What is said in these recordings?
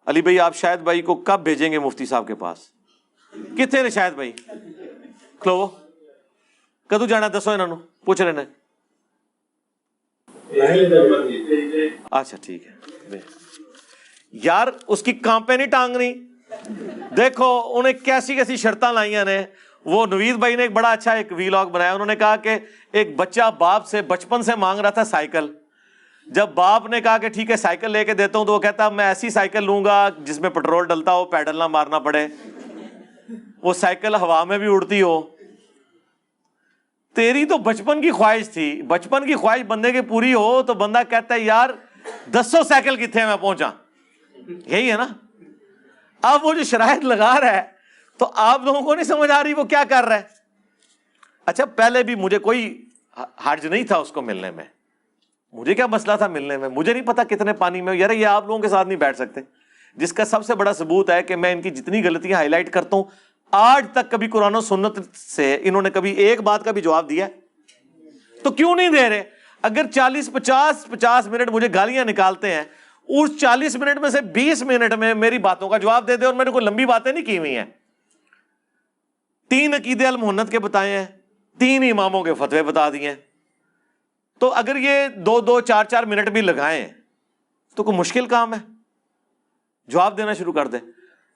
علی بھائی آپ شاہد بھائی کو کب بھیجیں گے مفتی صاحب کے پاس؟ کتنے نے شاہد بھائی کھلو کدو جانا دسو انہوں پوچھ رہے ہیں. اچھا ٹھیک ہے یار اس کی کانپیں نہیں ٹانگنی. دیکھو انہیں کیسی کیسی شرطاں لائیاں نے. وہ نوید بھائی نے ایک بڑا اچھا ایک ویلاگ بنایا. انہوں نے کہا کہ ایک بچہ باپ سے بچپن سے مانگ رہا تھا سائیکل. جب باپ نے کہا کہ ٹھیک ہے سائیکل لے کے دیتا ہوں تو وہ کہتا میں ایسی سائیکل لوں گا جس میں پیٹرول ڈلتا ہو, پیڈل نہ مارنا پڑے, وہ سائیکل ہوا میں بھی اڑتی ہو. تیری تو بچپن کی خواہش تھی, بچپن کی خواہش بندے کی پوری ہو تو بندہ کہتا ہے یار 200 سائیکل کتنے میں پہنچا. یہی ہے نا. اب وہ جو شرائط لگا رہا ہے تو آپ لوگوں کو نہیں سمجھ آ رہی وہ کیا کر رہا ہے. اچھا پہلے بھی مجھے کوئی حرج نہیں تھا اس کو ملنے میں, مجھے کیا مسئلہ تھا ملنے میں, مجھے نہیں پتا کتنے پانی میں. یار یہ آپ لوگوں کے ساتھ نہیں بیٹھ سکتے, جس کا سب سے بڑا ثبوت ہے کہ میں ان کی جتنی غلطیاں ہائی لائٹ کرتا ہوں آج تک کبھی قرآن و سنت سے انہوں نے کبھی ایک بات کا بھی جواب دیا تو کیوں نہیں دے رہے؟ اگر 50 منٹ مجھے گالیاں نکالتے ہیں, اس 40 منٹ میں سے 20 منٹ میں میری باتوں کا جواب دے دے. اور میں نے کوئی لمبی باتیں نہیں کی ہوئی ہیں. 3 عقیدے المحنت کے بتائے ہیں, 3 اماموں کے فتوے بتا دیے ہیں. تو اگر یہ 2 4 منٹ بھی لگائیں تو کوئی مشکل کام ہے؟ جواب دینا شروع کر دیں.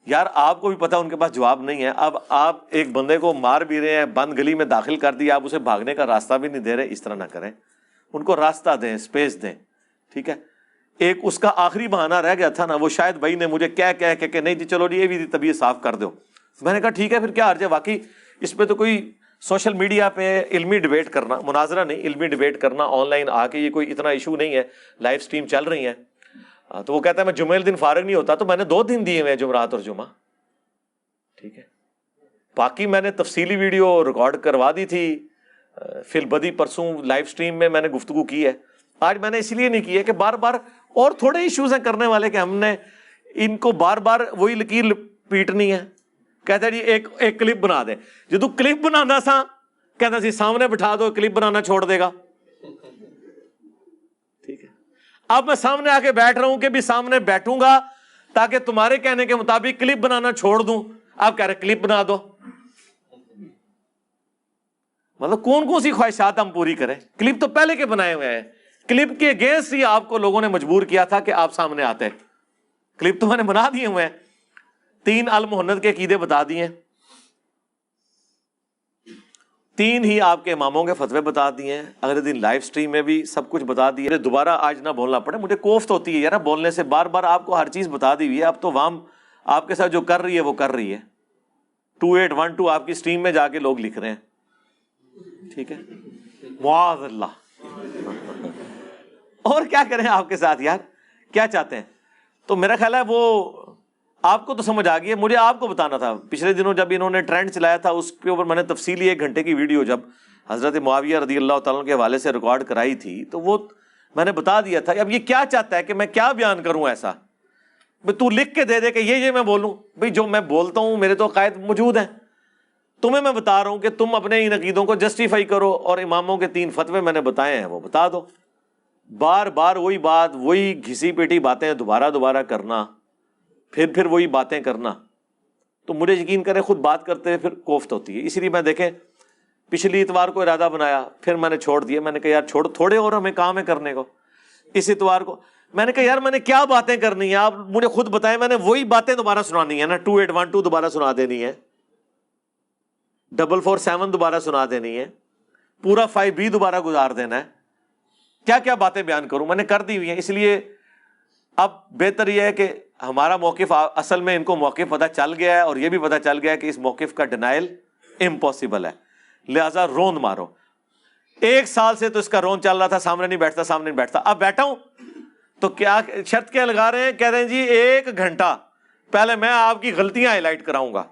یار آپ کو بھی پتا ان کے پاس جواب نہیں ہے. اب آپ ایک بندے کو مار بھی رہے ہیں, بند گلی میں داخل کر دیا, آپ اسے بھاگنے کا راستہ بھی نہیں دے رہے. اس طرح نہ کریں, ان کو راستہ دیں, اسپیس دیں. ٹھیک ہے. ایک اس کا آخری بہانہ رہ گیا تھا نا, وہ شاید بھائی نے مجھے کہہ کہ نہیں جی چلو جی یہ بھی طبیعت صاف کر دو. میں نے کہا ٹھیک ہے پھر کیا حرج ہے. واقعی اس پہ تو کوئی سوشل میڈیا پہ علمی ڈیبیٹ کرنا, مناظرہ نہیں علمی ڈیبیٹ کرنا آن لائن آ کے یہ کوئی اتنا ایشو نہیں ہے. لائیو سٹریم چل رہی ہیں. تو وہ کہتا ہے میں جمعے دن فارغ نہیں ہوتا, تو میں نے 2 دن دیے ہوئے جمعرات اور جمعہ. ٹھیک ہے. باقی میں نے تفصیلی ویڈیو ریکارڈ کروا دی تھی فی البدی پرسوں لائیو سٹریم میں نے گفتگو کی ہے. آج میں نے اس لیے نہیں کی ہے کہ بار بار اور تھوڑے ایشوز ہیں کرنے والے کہ ہم نے ان کو بار بار وہی لکیر پیٹنی ہے. کہتا ہے جی ایک کلپ بنا دے. جدو کلپ بنانا سا کہتا سی سامنے بٹھا دو, کلپ بنانا چھوڑ دے گا. ٹھیک ہے. اب میں سامنے آ کے بیٹھ رہا ہوں کہ بھی سامنے بیٹھوں گا تاکہ تمہارے کہنے کے مطابق کلپ بنانا چھوڑ دوں. آپ کہہ رہے کلپ بنا دو. مطلب کون سی خواہشات ہم پوری کریں؟ کلپ تو پہلے کے بنائے ہوئے ہیں. کلپ کے اگینسٹ ہی آپ کو لوگوں نے مجبور کیا تھا کہ آپ سامنے آتے. کلپ تو میں نے بنا دیے ہوئے ہیں. 3 المحنت کے عقیدے بتا دیے, 3 ہی آپ کے اماموں کے فتوے بتا دیے, اگلے دن لائیو سٹریم میں بھی سب کچھ بتا دیے. دوبارہ آج نہ بولنا پڑے. مجھے کوفت ہوتی ہے یار بولنے سے, بار بار آپ کو ہر چیز بتا دی ہوئی ہے. اب تو وام آپ کے ساتھ جو کر رہی ہے وہ کر رہی ہے. 2812 آپ کی سٹریم میں جا کے لوگ لکھ رہے ہیں. ٹھیک ہے. معاذ اللہ. اور کیا کریں آپ کے ساتھ یار, کیا چاہتے ہیں؟ تو میرا خیال ہے وہ آپ کو تو سمجھ آ گئی ہے. مجھے آپ کو بتانا تھا. پچھلے دنوں جب انہوں نے ٹرینڈ چلایا تھا اس کے اوپر میں نے تفصیلی 1 گھنٹے کی ویڈیو جب حضرت معاویہ رضی اللہ تعالیٰ کے حوالے سے ریکارڈ کرائی تھی تو وہ میں نے بتا دیا تھا. اب یہ کیا چاہتا ہے کہ میں کیا بیان کروں ایسا؟ تو لکھ کے دے کہ یہ میں بولوں. بھائی جو میں بولتا ہوں میرے تو قائد موجود ہیں. تمہیں میں بتا رہا ہوں کہ تم اپنے ان عقیدوں کو جسٹیفائی کرو, اور اماموں کے 3 فتوے میں نے بتائے ہیں وہ بتا دو. بار بار وہی بات, وہی گھسی پیٹی باتیں دوبارہ کرنا, پھر وہی باتیں کرنا, تو مجھے یقین کریں خود بات کرتے ہوئے پھر کوفت ہوتی ہے. اسی لیے میں دیکھیں پچھلی اتوار کو ارادہ بنایا, پھر میں نے چھوڑ دیا. میں نے کہا یار چھوڑ, تھوڑے اور ہمیں کام ہے کرنے کو. اس اتوار کو میں نے کہا یار میں نے کیا باتیں کرنی ہیں, آپ مجھے خود بتائیں. میں نے وہی باتیں دوبارہ سنانی ہے نا. 2812 دوبارہ سنا دینی ہے, 447 دوبارہ سنا دینی ہے, پورا 5B دوبارہ گزار دینا ہے. کیا کیا باتیں بیان کروں, میں نے کر دی ہوئی ہیں. اس لیے اب بہتر یہ ہے کہ ہمارا موقف, اصل میں ان کو موقف پتہ چل گیا ہے, اور یہ بھی پتہ چل گیا ہے کہ اس موقف کا ڈینائل امپاسبل ہے, لہٰذا روند مارو. 1 سال سے تو اس کا رون چل رہا تھا, سامنے نہیں بیٹھتا. اب بیٹھا ہوں تو کیا شرط کیا لگا رہے ہیں, کہہ رہے ہیں جی 1 گھنٹہ پہلے میں آپ کی غلطیاں ہائی لائٹ کراؤں گا.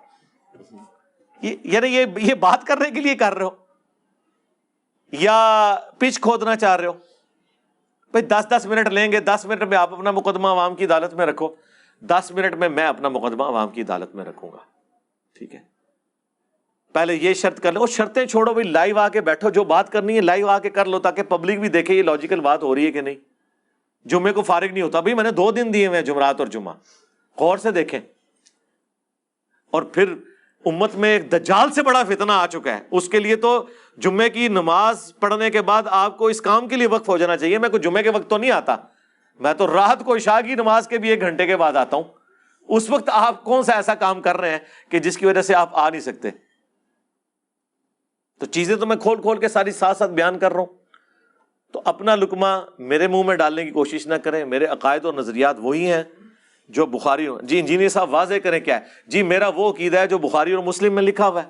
یعنی یہ بات کرنے کے لیے کر رہے ہو یا پچ کھودنا چاہ رہے ہو؟ بھائی 10 منٹ لیں گے, 10 منٹ میں آپ اپنا مقدمہ عوام کی عدالت میں رکھو, 10 منٹ میں میں اپنا مقدمہ عوام کی عدالت میں رکھوں گا. ٹھیک ہے. پہلے یہ شرط کر لو, اور شرطیں چھوڑو بھائی, لائیو آ کے بیٹھو, جو بات کرنی ہے لائیو آ کے کر لو تاکہ پبلک بھی دیکھے یہ لاجیکل بات ہو رہی ہے کہ نہیں. جمعے کو فارغ نہیں ہوتا. بھائی میں نے 2 دن دیے ہوئے ہیں, جمعرات اور جمعہ. غور سے دیکھیں. اور پھر امت میں ایک دجال سے بڑا فتنہ آ چکا ہے. اس کے لیے تو جمعے کی نماز پڑھنے کے بعد آپ کو اس کام کے لیے وقف ہو جانا چاہیے. میں کوئی جمعے کے وقت تو نہیں آتا, میں تو رات کو عشاء کی نماز کے بھی 1 گھنٹے کے بعد آتا ہوں. اس وقت آپ کون سا ایسا کام کر رہے ہیں کہ جس کی وجہ سے آپ آ نہیں سکتے؟ تو چیزیں تو میں کھول کھول کے ساری ساتھ ساتھ بیان کر رہا ہوں. تو اپنا لقمہ میرے منہ میں ڈالنے کی کوشش نہ کریں. میرے عقائد اور نظریات وہی ہیں جو بخاری. جی انجینئر صاحب واضح کریں کیا ہے؟ جی میرا وہ عقیدہ ہے جو بخاری اور مسلم میں لکھا ہوا ہے,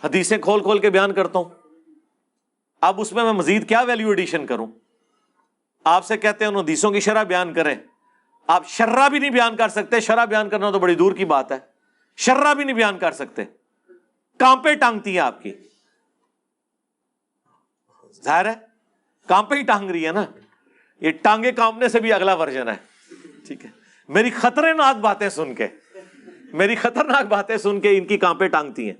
حدیثیں کھول کھول کے بیان کرتا ہوں. اب اس میں مزید کیا ویلیو ایڈیشن کروں؟ آپ سے کہتے ہیں ان حدیثوں کی شرح بیان کریں, آپ شرح بھی نہیں بیان کر سکتے. شرح بیان کرنا تو بڑی دور کی بات ہے, شرح بھی نہیں بیان کر سکتے. کانپے ٹانگتی ہیں آپ کی, ظاہر ہے کانپے ہی ٹانگ رہی ہے نا. یہ ٹانگے کانپنے سے بھی اگلا ورژن ہے. ٹھیک ہے, میری خطرناک باتیں سن کے, میری خطرناک باتیں سن کے ان کی کانپے ٹانگتی ہیں.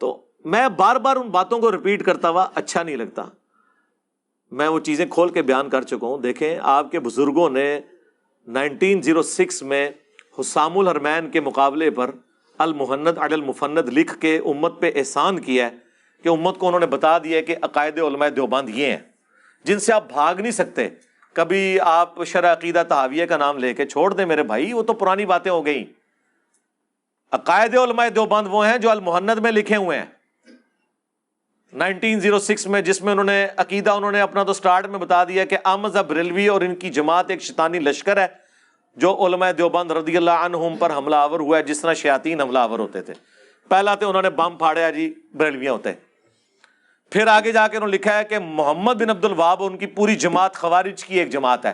تو میں بار بار ان باتوں کو ریپیٹ کرتا ہوا اچھا نہیں لگتا. میں وہ چیزیں کھول کے بیان کر چکا ہوں. دیکھیں آپ کے بزرگوں نے 1906 میں حسام الحرمین کے مقابلے پر المہند علی المفند لکھ کے امت پہ احسان کیا ہے کہ امت کو انہوں نے بتا دیا کہ عقائد علماء دیوبند یہ ہیں جن سے آپ بھاگ نہیں سکتے. کبھی آپ شرح عقیدہ طحاویہ کا نام لے کے چھوڑ دیں میرے بھائی, وہ تو پرانی باتیں ہو گئیں. عقائد علماء دیوبند وہ ہیں جو المہند میں لکھے ہوئے ہیں 1906 میں, جس میں انہوں نے عقیدہ انہوں نے اپنا تو سٹارٹ میں بتا دیا کہ احمد بریلوی اور ان کی جماعت ایک شیطانی لشکر ہے جو علماء دیوبند رضی اللہ عنہم پر حملہ آور ہوا ہے جس طرح شیاطین حملہ آور ہوتے تھے. پہلا تو انہوں نے بم پھاڑیا جی بریلویاں ہوتے. پھر آگے جا کے انہوں نے لکھا ہے کہ محمد بن عبد الوہاب ان کی پوری جماعت خوارج کی ایک جماعت ہے,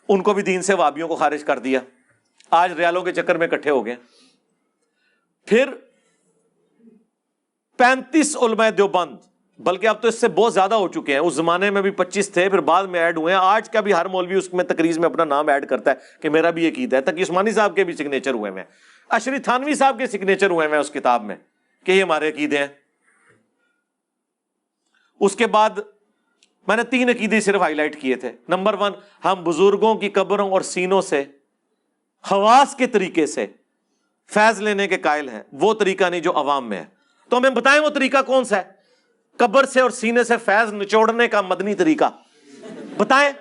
ان کو بھی دین سے وہابیوں کو خارج کر دیا. آج ریالوں کے چکر میں اکٹھے ہو گئے. پھر 35 علماء دیوبند, بلکہ اب تو اس سے بہت زیادہ ہو چکے ہیں. اس زمانے میں بھی 25 تھے, پھر بعد میں ایڈ ہوئے ہیں. آج کا بھی ہر مولوی اس میں تقریر میں اپنا نام ایڈ کرتا ہے کہ میرا بھی یہ عقیدہ ہے. تقی عثمانی صاحب کے بھی سگنیچر ہوئے ہیں, اشری تھانوی صاحب کے سگنیچر ہوئے ہیں اس کتاب میں کہ یہ ہمارے عقیدے ہیں. اس کے بعد میں نے 3 عقیدے صرف ہائی لائٹ کیے تھے. نمبر 1, ہم بزرگوں کی قبروں اور سینوں سے خواص کے طریقے سے فیض لینے کے قائل ہیں. وہ طریقہ نہیں جو عوام میں ہے. تو ہمیں بتائیں وہ طریقہ کون سا ہے؟ قبر سے اور سینے سے فیض نچوڑنے کا مدنی طریقہ بتائیں.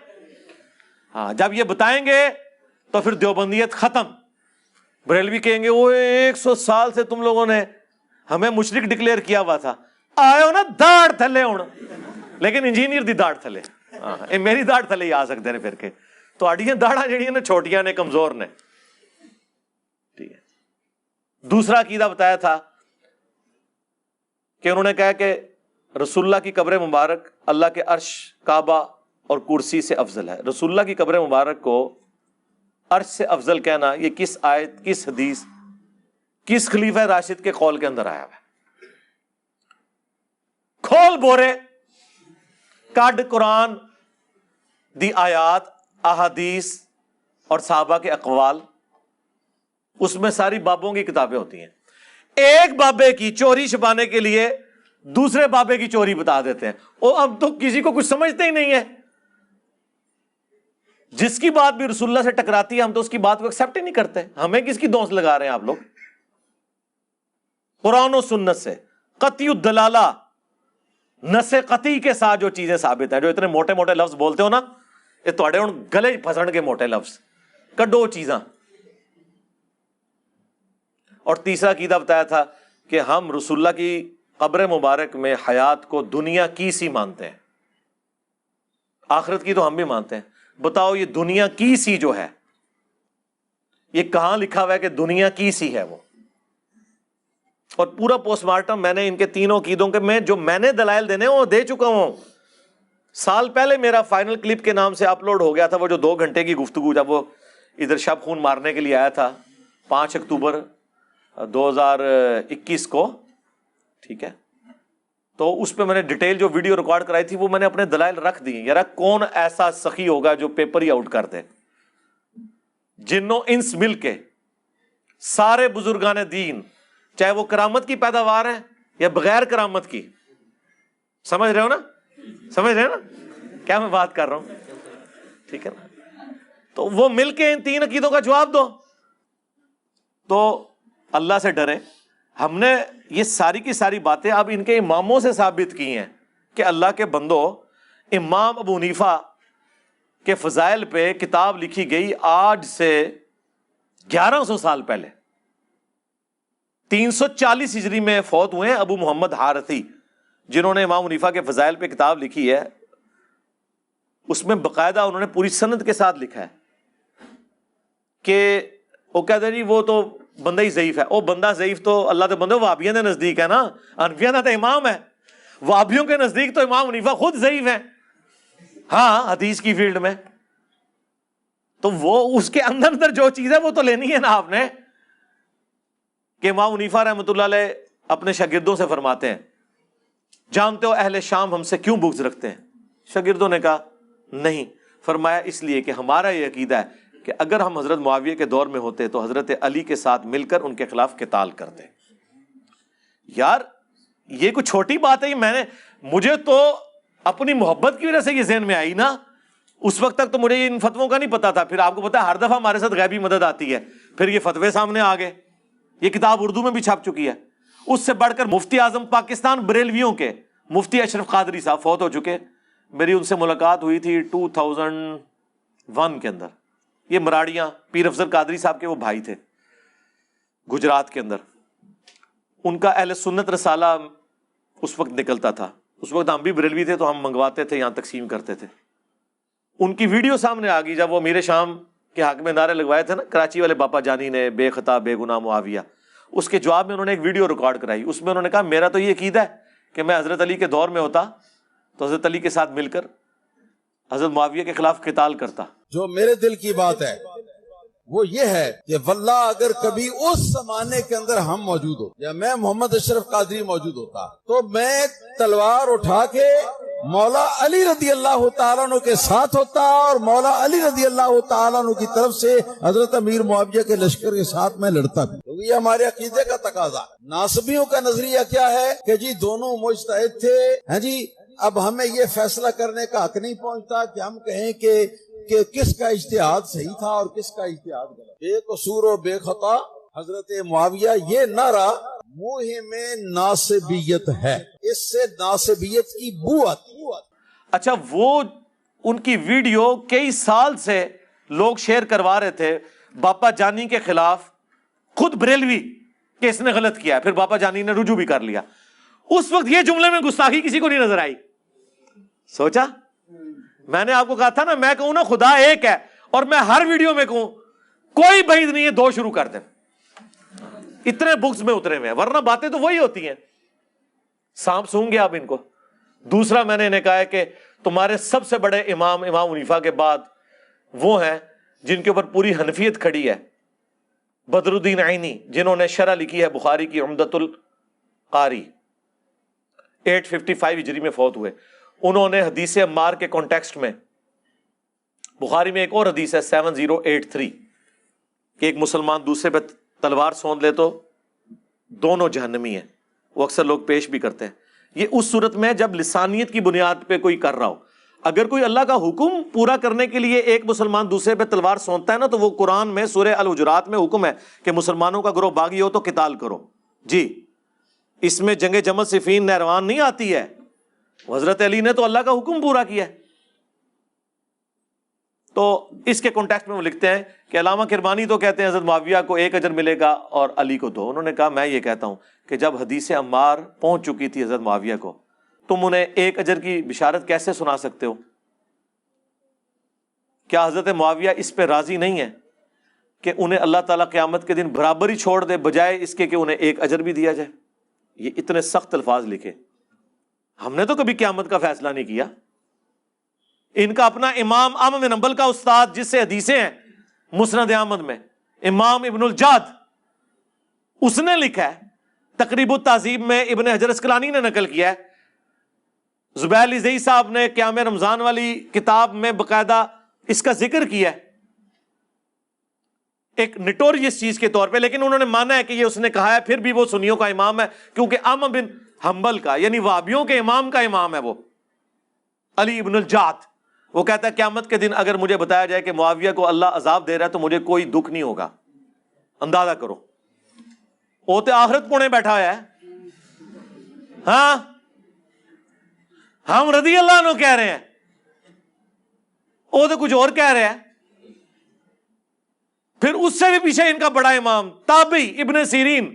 ہاں, جب یہ بتائیں گے تو پھر دیوبندیت ختم. بریلوی کہیں گے وہ 100 سال سے تم لوگوں نے ہمیں مشرک ڈکلیئر کیا ہوا تھا, آئے ہو نا داڑ تھلے ہوں, لیکن انجینئر دی داڑ تھلے. ہاں, میری داڑ تھلے ہی آ سکتے ہیں پھر کے. تو آڈیاں داڑاں جڑیاں نے چھوٹیاں نے کمزور نے. ٹھیک ہے. دوسرا عقیدہ بتایا تھا کہ انہوں نے کہا کہ رسول اللہ کی قبر مبارک اللہ کے عرش, کعبہ اور کرسی سے افضل ہے. رسول اللہ کی قبر مبارک کو عرش سے افضل کہنا یہ کس آیت, کس حدیث, کس خلیفہ راشد کے قول کے اندر آیا ہوا ہے؟ کھول بورے کڈ قرآن دی آیات, احادیث اور صحابہ کے اقوال, اس میں ساری بابوں کی کتابیں ہوتی ہیں. ایک بابے کی چوری چھپانے کے لیے دوسرے بابے کی چوری بتا دیتے ہیں. اور اب تو کسی کو کچھ سمجھتے ہی نہیں ہے. جس کی بات بھی رسول اللہ سے ٹکراتی ہے ہم تو اس کی بات کو ایکسپٹ ہی نہیں کرتے. ہمیں کس کی دوست لگا رہے ہیں آپ لوگ؟ قرآن و سنت سے قطعی الدلالہ, نس قطعی کے ساتھ جو چیزیں ثابت ہیں. جو اتنے موٹے موٹے لفظ بولتے ہو نا, یہ تھوڑے ان گلے پھسڑ کے موٹے لفظ کڈو چیزاں. اور تیسرا عقیدہ بتایا تھا کہ ہم رسول اللہ کی قبر مبارک میں حیات کو دنیا کی سی مانتے ہیں. آخرت کی تو ہم بھی مانتے ہیں. بتاؤ یہ دنیا کی سی جو ہے یہ کہاں لکھا ہوا ہے کہ دنیا کی سی ہے وہ؟ اور پورا پوسٹ مارٹم میں نے ان کے تینوں عقیدوں کے میں نے دلائل دینے وہ دے چکا ہوں. سال پہلے میرا فائنل کلپ کے نام سے اپلوڈ ہو گیا تھا وہ جو 2 گھنٹے کی گفتگو, جب وہ ادھر شب خون مارنے کے لیے آیا تھا 5 اکتوبر 2021 کو. ٹھیک ہے, تو اس پہ میں نے ڈیٹیل جو ویڈیو ریکارڈ کرائی تھی وہ میں نے اپنے دلائل رکھ دی. یار کون ایسا سخی ہوگا جو پیپر ہی آؤٹ کر دے؟ جنوں انس مل کے سارے بزرگان دین, چاہے وہ کرامت کی پیداوار ہے یا بغیر کرامت کی, سمجھ رہے ہو نا, سمجھ رہے ہو نا کیا میں بات کر رہا ہوں؟ ٹھیک ہے نا. تو وہ مل کے ان 3 عقیدوں کا جواب دو. تو اللہ سے ڈریں. ہم نے یہ ساری کی ساری باتیں اب ان کے اماموں سے ثابت کی ہیں کہ اللہ کے بندو، امام ابو حنیفہ کے فضائل پہ کتاب لکھی گئی آج سے 1100 سال پہلے. 340 ہجری میں فوت ہوئے ہیں ابو محمد حارثی، جنہوں نے امام حنیفہ کے فضائل پہ کتاب لکھی ہے. اس میں باقاعدہ انہوں نے پوری سند کے ساتھ لکھا ہے کہ وہ کہتے ہیں جی وہ تو بندہ ہی ضعیف ہے. وہ بندہ ضعیف تو اللہ کے بندے وہابیوں کے نزدیک ہے نا، حنفیوں کا تو امام ہے. وہابیوں کے نزدیک تو امام حنیفہ خود ضعیف ہے، ہاں حدیث کی فیلڈ میں. تو وہ اس کے اندر اندر جو چیز ہے وہ تو لینی ہے نا آپ نے. کہ امام حنیفہ رحمۃ اللہ علیہ اپنے شاگردوں سے فرماتے ہیں، جانتے ہو اہل شام ہم سے کیوں بغض رکھتے ہیں؟ شاگردوں نے کہا نہیں. فرمایا اس لیے کہ ہمارا یہ عقیدہ ہے کہ اگر ہم حضرت معاویہ کے دور میں ہوتے تو حضرت علی کے ساتھ مل کر ان کے خلاف قتال کرتے. یار یہ کوئی چھوٹی بات ہے. مجھے تو اپنی محبت کی وجہ سے یہ ذہن میں آئی نا. اس وقت تک تو مجھے ان فتووں کا نہیں پتا تھا. پھر آپ کو پتا ہے ہر دفعہ ہمارے ساتھ غیبی مدد آتی ہے، پھر یہ فتوے سامنے آ گئے. یہ کتاب اردو میں بھی چھپ چکی ہے. اس سے بڑھ کر مفتی اعظم پاکستان بریلویوں کے مفتی اشرف قادری صاحب فوت ہو چکے. میری ان سے ملاقات ہوئی تھی 2001 کے اندر. یہ مراڑیاں پیر افضل قادری صاحب کے وہ بھائی تھے گجرات کے اندر. ان کا اہل سنت رسالہ اس وقت نکلتا تھا. اس وقت ہم بھی بریلوی تھے تو ہم منگواتے تھے، یہاں تقسیم کرتے تھے. ان کی ویڈیو سامنے آ گئی جب وہ امیر شام کے حق میں نعرے لگوائے تھے نا کراچی والے باپا جانی نے، بے خطا بے گناہ معاویہ. اس کے جواب میں انہوں نے ایک ویڈیو ریکارڈ کرائی. اس میں انہوں نے کہا میرا تو یہ عقیدہ ہے کہ میں حضرت علی کے دور میں ہوتا تو حضرت علی کے ساتھ مل کر حضرت معاویہ کے خلاف قتال کرتا. جو میرے دل کی بات ہے وہ یہ ہے کہ واللہ اگر کبھی اس زمانے کے اندر ہم موجود ہو یا میں محمد اشرف قادری موجود ہوتا تو میں تلوار اٹھا کے مولا علی رضی اللہ تعالیٰ عنہ کے ساتھ ہوتا اور مولا علی رضی اللہ تعالیٰ عنہ کی طرف سے حضرت امیر معاویہ کے لشکر کے ساتھ میں لڑتا بھی. کیونکہ یہ ہمارے عقیدے کا تقاضا. ناصبیوں کا نظریہ کیا ہے کہ جی دونوں مجتہد تھے، ہاں جی اب ہمیں یہ فیصلہ کرنے کا حق نہیں پہنچتا کہ ہم کہیں کہ کس کا اجتہاد صحیح تھا اور کس کا اجتہاد غلط. بے قصور و بے خطا حضرت معاویہ، یہ نعرہ موہم ناصبیت ہے. اس سے ناصبیت کی بو آتی. اچھا وہ ان کی ویڈیو کئی سال سے لوگ شیئر کروا رہے تھے باپا جانی کے خلاف، خود بریلوی کہ اس نے غلط کیا ہے. پھر باپا جانی نے رجوع بھی کر لیا. اس وقت یہ جملے میں گستاخی کسی کو نہیں نظر آئی. سوچا میں نے آپ کو کہا تھا نا، میں کہوں نا خدا ایک ہے اور میں ہر ویڈیو میں کہوں کوئی بعید نہیں ہے دو شروع کر دیں. اتنے بکس میں اترے ہوئے ہیں، ورنہ باتیں تو وہی ہوتی ہیں. سانپ سونگ گیا آپ ان کو. دوسرا میں نے انہیں کہا ہے کہ تمہارے سب سے بڑے امام حنیفہ کے بعد وہ ہیں جن کے اوپر پوری حنفیت کھڑی ہے. بدر الدین عینی جنہوں نے شرح لکھی ہے بخاری کی عمدۃ القاری، 855 ہجری میں فوت ہوئے. انہوں نے حدیث عمار کے کانٹیکسٹ میں، بخاری میں ایک اور حدیث ہے 7083 کہ ایک مسلمان دوسرے پہ تلوار سونت لے تو دونوں جہنمی ہیں. وہ اکثر لوگ پیش بھی کرتے ہیں. یہ اس صورت میں جب لسانیت کی بنیاد پہ کوئی کر رہا ہو. اگر کوئی اللہ کا حکم پورا کرنے کے لیے ایک مسلمان دوسرے پہ تلوار سونتتا ہے نا تو وہ قرآن میں سورہ الحجرات میں حکم ہے کہ مسلمانوں کا گروہ باغی ہو تو قتال کرو. جی اس میں جنگ جمل صفین نہروان نہیں آتی ہے. حضرت علی نے تو اللہ کا حکم پورا کیا ہے. تو اس کے کانٹیکسٹ میں وہ لکھتے ہیں کہ علامہ کرمانی تو کہتے ہیں حضرت معاویہ کو 1 اجر ملے گا اور علی کو 2. انہوں نے کہا میں یہ کہتا ہوں کہ جب حدیث عمار پہنچ چکی تھی حضرت معاویہ کو، تم انہیں 1 اجر کی بشارت کیسے سنا سکتے ہو؟ کیا حضرت معاویہ اس پہ راضی نہیں ہے کہ انہیں اللہ تعالیٰ قیامت کے دن برابر ہی چھوڑ دے بجائے اس کے کہ انہیں 1 اجر بھی دیا جائے؟ یہ اتنے سخت الفاظ لکھے. ہم نے تو کبھی قیامت کا فیصلہ نہیں کیا. ان کا اپنا امام احمد بن حنبل کا استاد جس سے حدیثیں ہیں مسند احمد میں، امام ابن الجاد، اس نے لکھا ہے. تقریب التہذیب میں ابن حجر اسقلانی نے نقل کیا ہے. زبیر علی زئی صاحب نے قیام رمضان والی کتاب میں باقاعدہ اس کا ذکر کیا ہے ایک نٹوریس چیز کے طور پہ، لیکن انہوں نے مانا ہے کہ یہ اس نے کہا ہے. پھر بھی وہ سنیوں کا امام ہے کیونکہ احمد بن حنبل کا یعنی وہابیوں کے امام کا امام ہے وہ علی ابن الجعد. وہ کہتا ہے قیامت کے دن اگر مجھے بتایا جائے کہ معاویہ کو اللہ عذاب دے رہا ہے تو مجھے کوئی دکھ نہیں ہوگا. اندازہ کرو وہ تو آخرت پونے بیٹھا ہوا ہے. ہاں ہم رضی اللہ عنہ کہہ رہے ہیں, وہ تو کچھ اور کہہ رہے ہیں. پھر اس سے بھی پیچھے ان کا بڑا امام تابعی ابن سیرین,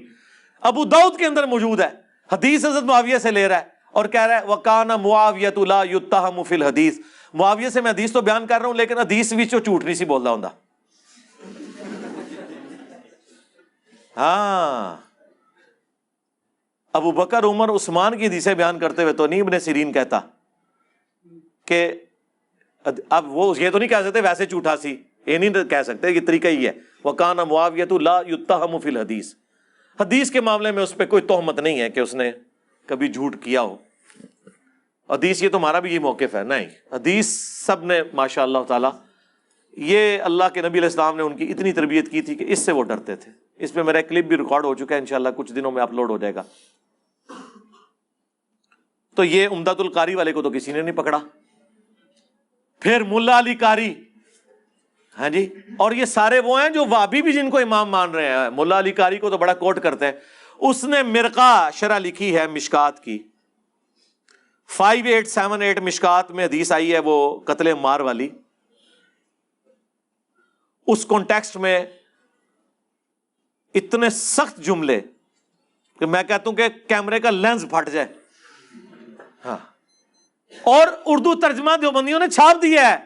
ابو داؤد کے اندر موجود ہے, حدیث حضرت معاویہ سے لے رہا ہے اور کہہ رہا ہے وَقَانَ مُعَاوِيَةُ لَا يُتَّهَمُ فِي الْحَدِيثِ. معاویہ سے میں حدیث تو بیان کر رہا ہوں لیکن حدیث بھی جھوٹ نہیں سی بولتا ہوں. ہاں ابو بکر عمر عثمان کی حدیثیں بیان کرتے ہوئے تو نہیں ابن سیرین کہتا کہ اب وہ یہ تو نہیں کہہ سکتے ویسے جھوٹا سی, یہ نہیں کہہ سکتے, یہ طریقہ ہی ہے وَقَانَ مُعَاوِيَةُ لَا يُتَّهَمُ فِي الْحَدِيثِ. حدیث کے معاملے میں اس پہ کوئی تہمت نہیں ہے کہ اس نے کبھی جھوٹ کیا ہو. حدیث یہ تمہارا بھی یہ موقف ہے نہیں, حدیث سب نے ماشاء اللہ تعالی, یہ اللہ کے نبی علیہ السلام نے ان کی اتنی تربیت کی تھی کہ اس سے وہ ڈرتے تھے. اس پہ میرا کلپ بھی ریکارڈ ہو چکا ہے, انشاءاللہ کچھ دنوں میں اپلوڈ ہو جائے گا. تو یہ عمدۃ القاری والے کو تو کسی نے نہیں پکڑا. پھر ملا علی قاری, ہاں جی, اور یہ سارے وہ ہیں جو وہابی بھی جن کو امام مان رہے ہیں. ملا علی قاری کو تو بڑا کوٹ کرتے ہیں, اس نے مرقہ شرح لکھی ہے مشکات کی, 5878 مشکات میں حدیث آئی ہے وہ قتل عمار والی. اس کانٹیکسٹ میں اتنے سخت جملے کہ میں کہتا ہوں کہ کیمرے کا لینز پھٹ جائے. ہاں, اور اردو ترجمہ دیوبندیوں نے چھاپ دیا ہے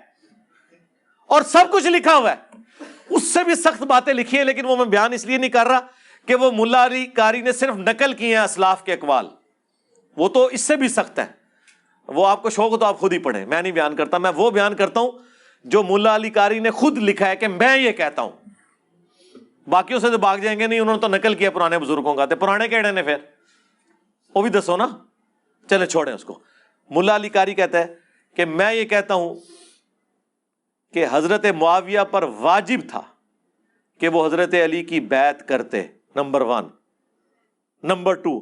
اور سب کچھ لکھا ہوا ہے. اس سے بھی سخت باتیں لکھی ہیں, لیکن وہ میں بیان اس لیے نہیں کر رہا کہ وہ ملا علی قاری نے صرف نقل کیے ہیں اسلاف کے اقوال, وہ تو اس سے بھی سخت ہے. وہ آپ کو شوق ہو تو آپ خود ہی پڑھیں, میں نہیں بیان کرتا. میں وہ بیان کرتا ہوں جو ملا علی قاری نے خود لکھا ہے کہ میں یہ کہتا ہوں. باقیوں سے تو بھاگ جائیں گے نہیں, انہوں نے تو نقل کیا پرانے بزرگوں کا. پرانے کہڑے نے, پھر وہ بھی دسو نا. چلے چھوڑیں اس کو. ملا علی قاری کہتا ہے کہ میں یہ کہتا ہوں کہ حضرت معاویہ پر واجب تھا کہ وہ حضرت علی کی بیعت کرتے, نمبر 1. نمبر 2,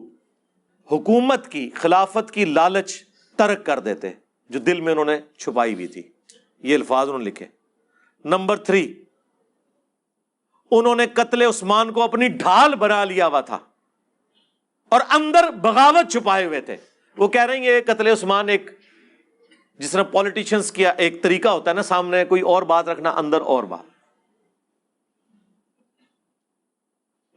حکومت کی خلافت کی لالچ ترک کر دیتے جو دل میں انہوں نے چھپائی ہوئی تھی. یہ الفاظ انہوں نے لکھے. نمبر 3, انہوں نے قتل عثمان کو اپنی ڈھال بنا لیا ہوا تھا اور اندر بغاوت چھپائے ہوئے تھے. وہ کہہ رہے ہیں یہ قتل عثمان ایک جس طرح پولیٹیشنز کیا ایک طریقہ ہوتا ہے نا, سامنے کوئی اور بات رکھنا, اندر اور بات.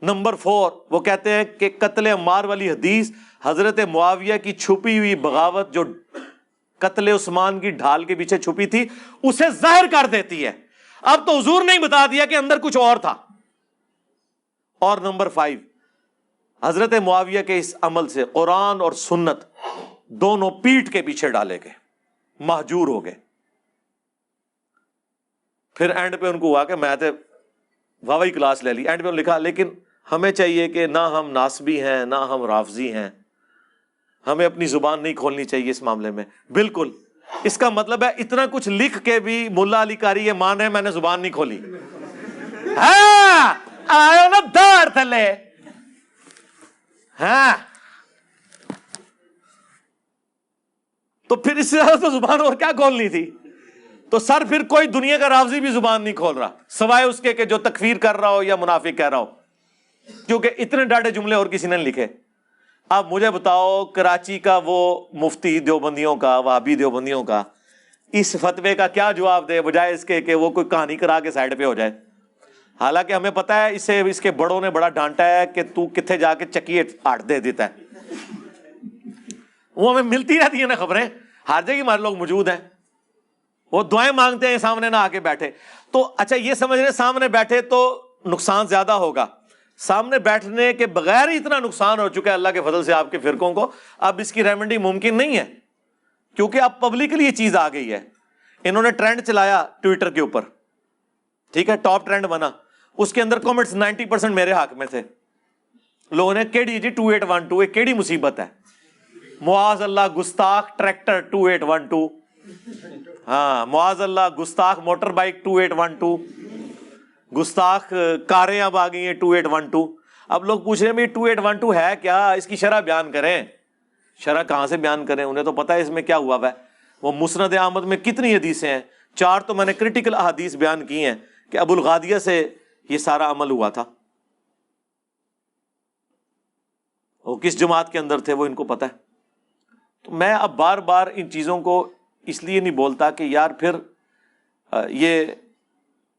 نمبر 4, وہ کہتے ہیں کہ قتل عمار والی حدیث حضرت معاویہ کی چھپی ہوئی بغاوت جو قتل عثمان کی ڈھال کے پیچھے چھپی تھی اسے ظاہر کر دیتی ہے. اب تو حضور نے بتا دیا کہ اندر کچھ اور تھا. اور نمبر 5, حضرت معاویہ کے اس عمل سے قرآن اور سنت دونوں پیٹ کے پیچھے ڈالے گئے, مہجور ہو گئے. پھر اینڈ پہ ان کو ہوا کہ میں تو واوی کلاس لے لی. اینڈ پہ انہوں نے لکھا لیکن ہمیں چاہیے کہ نہ ہم ناسبی ہیں نہ ہم رافضی ہیں, ہمیں اپنی زبان نہیں کھولنی چاہیے اس معاملے میں. بالکل, اس کا مطلب ہے اتنا کچھ لکھ کے بھی ملا علی قاری یہ مان رہے میں نے زبان نہیں کھولی. ہاں آئے نا دار تھلے. ہاں تو پھر اس سے زیادہ تو زبان اور کیا کھولنی تھی. تو سر پھر کوئی دنیا کا رافضی بھی زبان نہیں کھول رہا سوائے اس کے کہ جو تکفیر کر رہا ہو یا منافق کہہ رہا ہو, کیونکہ اتنے ڈاڑے جملے اور کسی نے لکھے. اب مجھے بتاؤ کراچی کا وہ مفتی دیوبندیوں کا, وہابی دیوبندیوں کا, اس فتوے کا کیا جواب دے بجائے اس کے کہ وہ کوئی کہانی کرا کے سائڈ پہ ہو جائے. حالانکہ ہمیں پتا ہے اسے اس کے بڑوں نے بڑا ڈانٹا ہے کہ تو کتنے جا کے چکی آٹ دے دیتا ہے. وہ ہمیں ملتی رہتی ہیں نا خبریں, ہر جگہ ہمارے لوگ موجود ہیں, وہ دعائیں مانگتے ہیں سامنے نہ آ کے بیٹھے. تو اچھا یہ سمجھ رہے سامنے بیٹھے تو نقصان زیادہ ہوگا. سامنے بیٹھنے کے بغیر ہی اتنا نقصان ہو چکا ہے اللہ کے فضل سے آپ کے فرقوں کو, اب اس کی ریمیڈی ممکن نہیں ہے کیونکہ اب پبلکلی یہ چیز آ گئی ہے. انہوں نے ٹرینڈ چلایا ٹویٹر کے اوپر, ٹھیک ہے, ٹاپ ٹرینڈ بنا, اس کے اندر کامنٹس 90% میرے حق میں تھے. لوگوں نے کیڑی جی 2812 کیڑی مصیبت ہے, معاذ اللہ گستاخ ٹریکٹر 2812, ہاں معاذ اللہ گستاخ موٹر بائک 2812, گستاخ کاریں اب آ گئی ہیں 2812. اب لوگ پوچھ رہے ہیں 2812 ہے کیا, اس کی شرح بیان کریں. شرح کہاں سے بیان کریں, انہیں تو پتہ ہے اس میں کیا ہوا ہے. وہ مسند احمد میں کتنی حدیثیں ہیں, 4 تو میں نے کرٹیکل احادیث بیان کی ہیں کہ ابو الغادیہ سے یہ سارا عمل ہوا تھا. وہ کس جماعت کے اندر تھے وہ ان کو پتہ ہے. تو میں اب بار بار ان چیزوں کو اس لیے نہیں بولتا کہ یار پھر یہ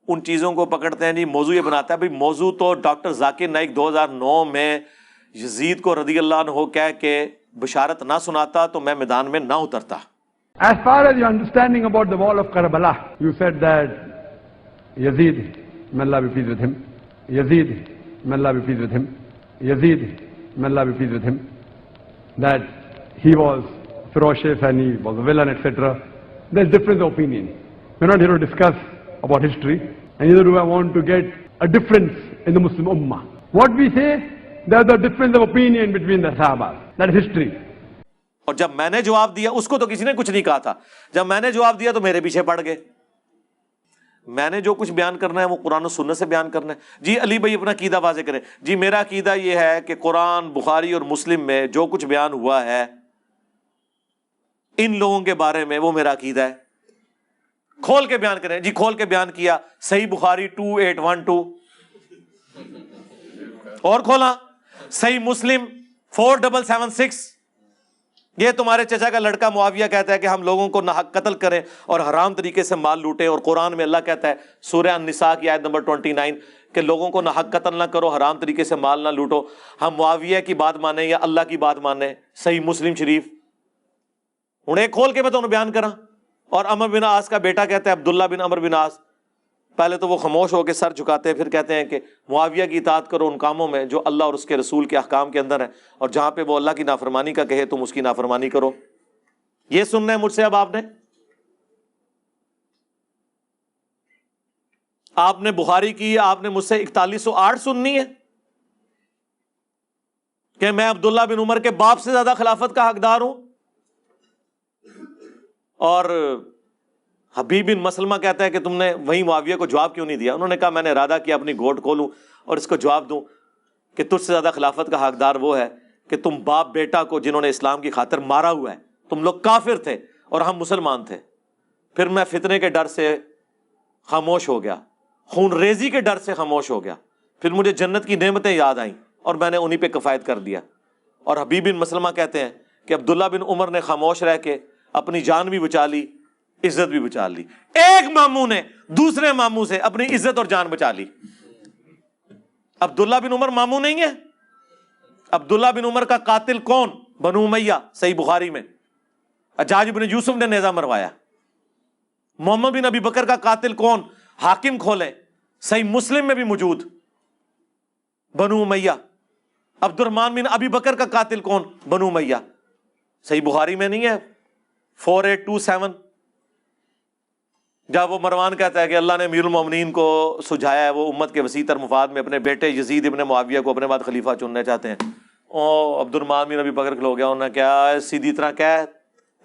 ان چیزوں کو پکڑتے ہیں. نہیں, موضوع یہ بناتا ہے بھائی موضوع تو ڈاکٹر ذاکر نائک 2009 میں یزید کو رضی اللہ عنہ کہہ کے بشارت نہ سناتا تو میں میدان میں نہ اترتا. As far as your understanding about the wall of Karbala, you said that Yazid, may Allah be pleased with him, Yazid, may Allah be pleased with him, Yazid, may Allah be pleased with him, that he was ferocious and he was a villain, etc. There's difference of opinion. We're not here to discuss about history, and neither do I want to get a difference in the Muslim Ummah. What we say, there's a difference of opinion between the Sahabas. That is history. اور جب میں نے جواب دیا, اس کو تو کسی نے کچھ نہیں کہا تھا, جب میں نے جواب دیا تو میرے پیچھے پڑ گئے. میں نے جو کچھ بیان کرنا ہے وہ قرآن و سنت سے بیان کرنا ہے. جی علی بھائی اپنا عقیدہ واضح کریں. جی میرا عقیدہ یہ ہے کہ قرآن, بخاری اور مسلم میں جو کچھ بیان ہوا ہے ان لوگوں کے بارے میں وہ میرا عقیدہ ہے. کھول کے بیان کریں. جی کھول کے بیان کیا, صحیح بخاری 2812, اور کھولا صحیح مسلم 4776. یہ تمہارے چچا کا لڑکا معاویہ کہتا ہے کہ ہم لوگوں کو ناحق قتل کریں اور حرام طریقے سے مال لوٹیں, اور قرآن میں اللہ کہتا ہے سورہ النساء کی آیت نمبر 29 کہ لوگوں کو ناحق قتل نہ کرو, حرام طریقے سے مال نہ لوٹو. ہم معاویہ کی بات مانیں یا اللہ کی بات مانیں؟ صحیح مسلم شریف. ہوں ایک کھول کے میں تمہیں بیان کراں. اور عمر بن عاص کا بیٹا کہتا ہے عبداللہ بن عمر بن عاص, پہلے تو وہ خاموش ہو کے سر جھکاتے ہیں, پھر کہتے ہیں کہ معاویہ کی اطاعت کرو ان کاموں میں جو اللہ اور اس کے رسول کے احکام کے اندر ہیں, اور جہاں پہ وہ اللہ کی نافرمانی کا کہے تم اس کی نافرمانی کرو. یہ سننا ہے مجھ سے. اب آپ نے بخاری کی, آپ نے مجھ سے 4108 سننی ہے کہ میں عبداللہ بن عمر کے باپ سے زیادہ خلافت کا حقدار ہوں. اور حبیب بن مسلمہ کہتا ہے کہ تم نے وہی معاویہ کو جواب کیوں نہیں دیا؟ انہوں نے کہا میں نے ارادہ کیا اپنی گھوٹ کھولوں اور اس کو جواب دوں کہ تجھ سے زیادہ خلافت کا حقدار وہ ہے کہ تم باپ بیٹا کو جنہوں نے اسلام کی خاطر مارا ہوا ہے, تم لوگ کافر تھے اور ہم مسلمان تھے. پھر میں فتنے کے ڈر سے خاموش ہو گیا, خون ریزی کے ڈر سے خاموش ہو گیا. پھر مجھے جنت کی نعمتیں یاد آئیں اور میں نے انہی پہ کفایت کر دیا. اور حبیب بن مسلمہ کہتے ہیں کہ عبداللہ بن عمر نے خاموش رہ کے اپنی جان بھی بچا لی, عزت بھی بچا لی. ایک ماموں نے دوسرے ماموں سے اپنی عزت اور جان بچا لی. عبداللہ بن عمر ماموں نہیں ہے. عبداللہ بن عمر کا قاتل کون؟ بنو امیہ, صحیح بخاری میں حجاج بن یوسف نے نیزہ مروایا. محمد بن ابی بکر کا قاتل کون؟ حاکم کھولیں, صحیح مسلم میں بھی موجود, بنو امیہ. عبد الرحمن بن ابی بکر کا قاتل کون؟ بنو امیہ, صحیح بخاری میں نہیں ہے 4827. جب وہ مروان کہتا ہے کہ اللہ نے امیر المومنین کو سجھایا ہے, وہ امت کے وسیع تر مفاد میں اپنے بیٹے یزید ابن معاویہ کو اپنے بعد خلیفہ چننا چاہتے ہیں. عبد الرحمن بن ابی بکر کھلو گیا, انہوں نے کیا سیدھی طرح کہہ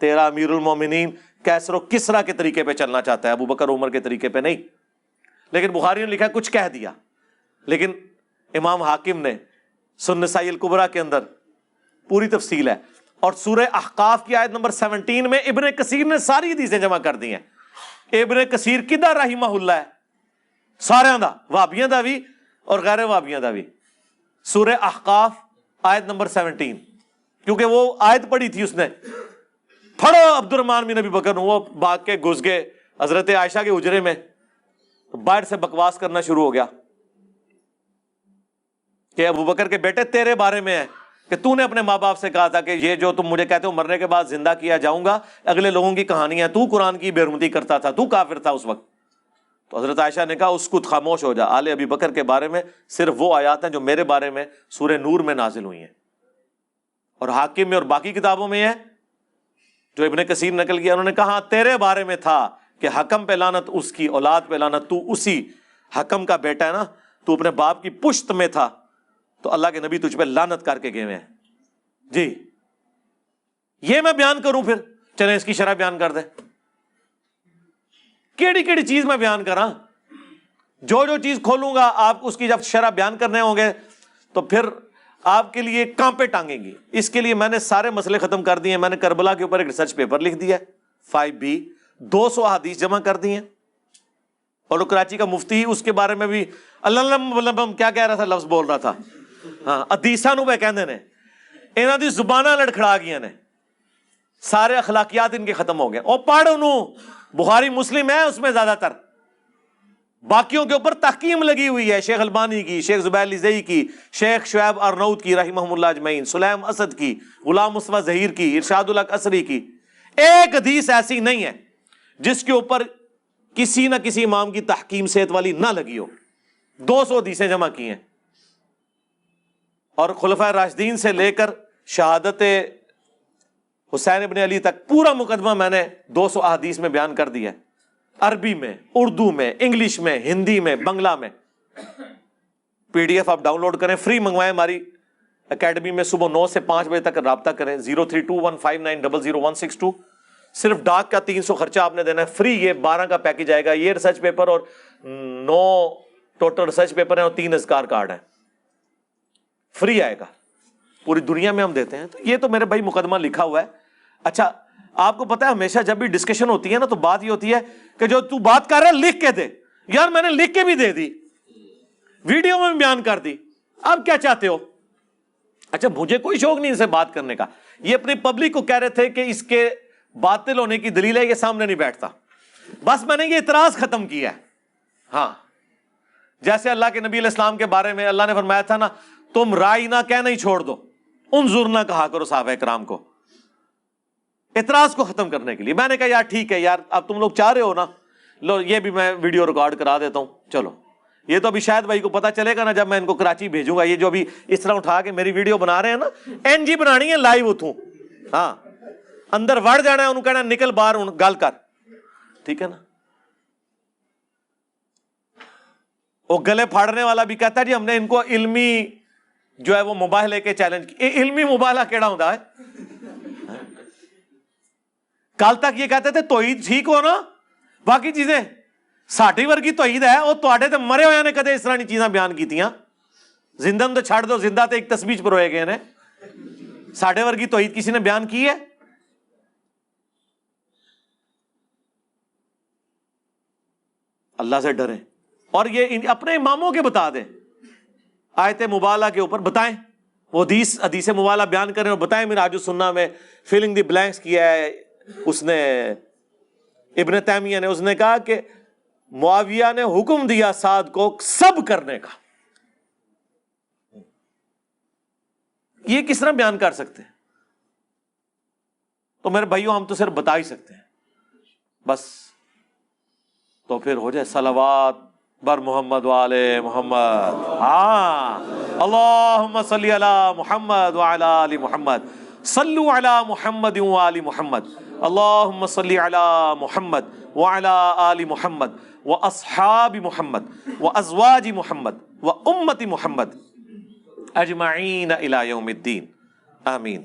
تیرا امیر المومنین کیسر و کسرا کے طریقے پہ چلنا چاہتا ہے, ابو بکر عمر کے طریقے پہ نہیں. لیکن بخاری نے لکھا کچھ کہہ دیا, لیکن امام حاکم نے سنن نسائی الکبریٰ کے اندر پوری تفصیل ہے. اور سورہ احقاف کی آیت نمبر 17 میں ابن کثیر نے ساری حدیثیں جمع کر دی ہیں. ابن کثیر کدھا رحمہ اللہ ہے؟ سارے دا, وہابیاں دا بھی اور غیر وہابیاں دا بھی. سورہ احقاف آیت نمبر 17, کیونکہ وہ آیت پڑھی تھی اس نے. پڑھو عبد الرحمن بن ابی بکر, وہ بھاگ کے گھس گئے حضرت عائشہ کے حجرے میں, باہر سے بکواس کرنا شروع ہو گیا کہ ابو بکر کے بیٹے تیرے بارے میں ہے کہ تو نے اپنے ماں باپ سے کہا تھا کہ یہ جو تم مجھے کہتے ہو مرنے کے بعد زندہ کیا جاؤں گا, اگلے لوگوں کی کہانیاں, تو قرآن کی بے حرمتی کرتا تھا, تو کافر تھا اس وقت. تو حضرت عائشہ نے کہا اس کو خاموش ہو جا, آل ابی بکر کے بارے میں صرف وہ آیات ہیں جو میرے بارے میں سورہ نور میں نازل ہوئی ہیں, اور حاکم میں اور باقی کتابوں میں ہے جو ابن کثیر نقل کیا. انہوں نے کہا تیرے بارے میں تھا کہ حکم پہ لعنت, اس کی اولاد پہ لعنت, تو اسی حکم کا بیٹا ہے نا, تو اپنے باپ کی پشت میں تھا, تو اللہ کے نبی تجھ پہ لعنت کر کے گئے ہیں. جی یہ میں بیان کروں, پھر چلیں اس کی شرح بیان کر دیں. کیڑی کیڑی چیز میں بیان کراں؟ جو جو چیز کھولوں گا آپ اس کی جب شرح بیان کرنے ہوں گے تو پھر آپ کے لیے کانپے ٹانگیں گی. اس کے لیے میں نے سارے مسئلے ختم کر دیے. میں نے کربلا کے اوپر ایک ریسرچ پیپر لکھ دیا 5B, 200 حدیث جمع کر دی ہیں. اور وہ کراچی کا مفتی, اس کے بارے میں بھی اللہ کیا کہہ رہا تھا, لفظ بول رہا تھا, ہاں حدیثاں نو پہ کہندے نے انہاں دی زباناں لڑکھڑا گیا نے، سارے اخلاقیات ان کے ختم ہو گئے. اور پڑھ انہوں بخاری مسلم ہے اس میں زیادہ تر، باقیوں کے اوپر تحکیم لگی ہوئی ہے، شیخ البانی کی، شیخ زبیر لزئی کی، شیخ شعیب ارنوت کی رحمہم اللہ اجمعین، سلیم اسد کی، غلام مصطفیٰ ظہیر کی، ارشاد الحق اثری کی. ایک حدیث ایسی نہیں ہے جس کے اوپر کسی نہ کسی امام کی تحکیم صحت والی نہ لگی ہو. 200 حدیثیں جمع کی ہیں، اور خلفائے راشدین سے لے کر شہادت حسین ابن علی تک پورا مقدمہ میں نے 200 احادیث میں بیان کر دیا ہے، عربی میں، اردو میں، انگلش میں، ہندی میں، بنگلہ میں. PDF آپ ڈاؤن لوڈ کریں، فری منگوائیں ہماری اکیڈمی میں، صبح 9 سے 5 بجے تک رابطہ کریں. 032159000162. صرف ڈاک کا 300 خرچہ آپ نے دینا ہے، فری. یہ 12 کا پیکج آئے گا، یہ ریسرچ پیپر اور 9 ٹوٹل ریسرچ پیپر ہیں اور 3 اذکار کارڈ ہیں، فری آئے گا. پوری دنیا میں ہم دیتے ہیں. تو یہ تو میرے بھائی مقدمہ لکھا ہوا ہے. اچھا آپ کو پتا ہے ہمیشہ جب بھی ڈسکشن ہوتی ہے نا تو بات یہ ہوتی ہے کہ جو تو بات کر رہا ہے لکھ کے دے. یار میں نے لکھ کے بھی دے دی، ویڈیو میں بھی بیان کر دی، آپ کیا چاہتے ہو؟ اچھا مجھے کوئی شوق نہیں ان سے بات کرنے کا. یہ اپنی پبلک کو کہہ رہے تھے کہ اس کے باطل ہونے کی دلیل ہے یہ سامنے نہیں بیٹھتا. بس میں نے یہ اعتراض ختم کیا ہے. ہاں جیسے اللہ کے نبی علیہ السلام کے بارے میں اللہ نے فرمایا تھا نا، تم رائنا کہنا ہی چھوڑ دو، انظرنا کہا کرو صحابہ کرام کو، اعتراض کو ختم کرنے کے لیے. میں نے کہا یار ٹھیک ہے یار، اب تم لوگ چاہ رہے ہو نا، لو یہ بھی میں ویڈیو ریکارڈ کرا دیتا ہوں. چلو یہ تو ابھی شاید بھائی کو پتا چلے گا نا جب میں ان کو کراچی بھیجوں گا. یہ جو ابھی اس طرح اٹھا کے میری ویڈیو بنا رہے ہیں نا، NG بنانی ہے لائیو اتوں. ہاں اندر وڑ جانا ہے، انہوں کہنا نکل باہر گل کر، ٹھیک ہے نا. وہ گلے پھاڑنے والا بھی کہتا ہے جی ہم نے ان کو علمی جو ہے وہ مباہلے کے چیلنج کی. علمی مباہلہ کیڑا ہوتا ہے؟ کل تک یہ کہتے تھے توحید ٹھیک ہو نا، باقی چیزیں ساڈی ورگی توحید ہے، وہ تواڈے تے مرے ہوئے نے کدے اس طرح کی چیزاں بیان کیتیاں. زندہ تو چھڑ دو، زندہ تے ایک تسبیح پروئے گئے نے، ساڈے ورگی توحید کسی نے بیان کی ہے؟ اللہ سے ڈریں اور یہ اپنے اماموں کے بتا دیں. آیت مبالہ کے اوپر بتائیں، وہ حدیث مبالہ بیان کریں اور بتائیں. منہاج السنہ میں فلنگ دی بلینکس کیا ہے اس نے، ابن تیمیہ نے، اس نے کہا کہ معاویہ نے حکم دیا سعد کو سب کرنے کا. یہ کس طرح بیان کر سکتے ہیں؟ تو میرے بھائیوں ہم تو صرف بتا ہی سکتے ہیں بس. تو پھر ہو جائے صلوات بر محمد وآل محمد. ہاں اللہم صلی علی محمد وعلی آل محمد، صلو علی محمد وآل محمد، اللہم صلی علی محمد وعلی آل محمد واصحاب محمد وازواج محمد وامت محمد اجمعین الی یوم الدین. آمین.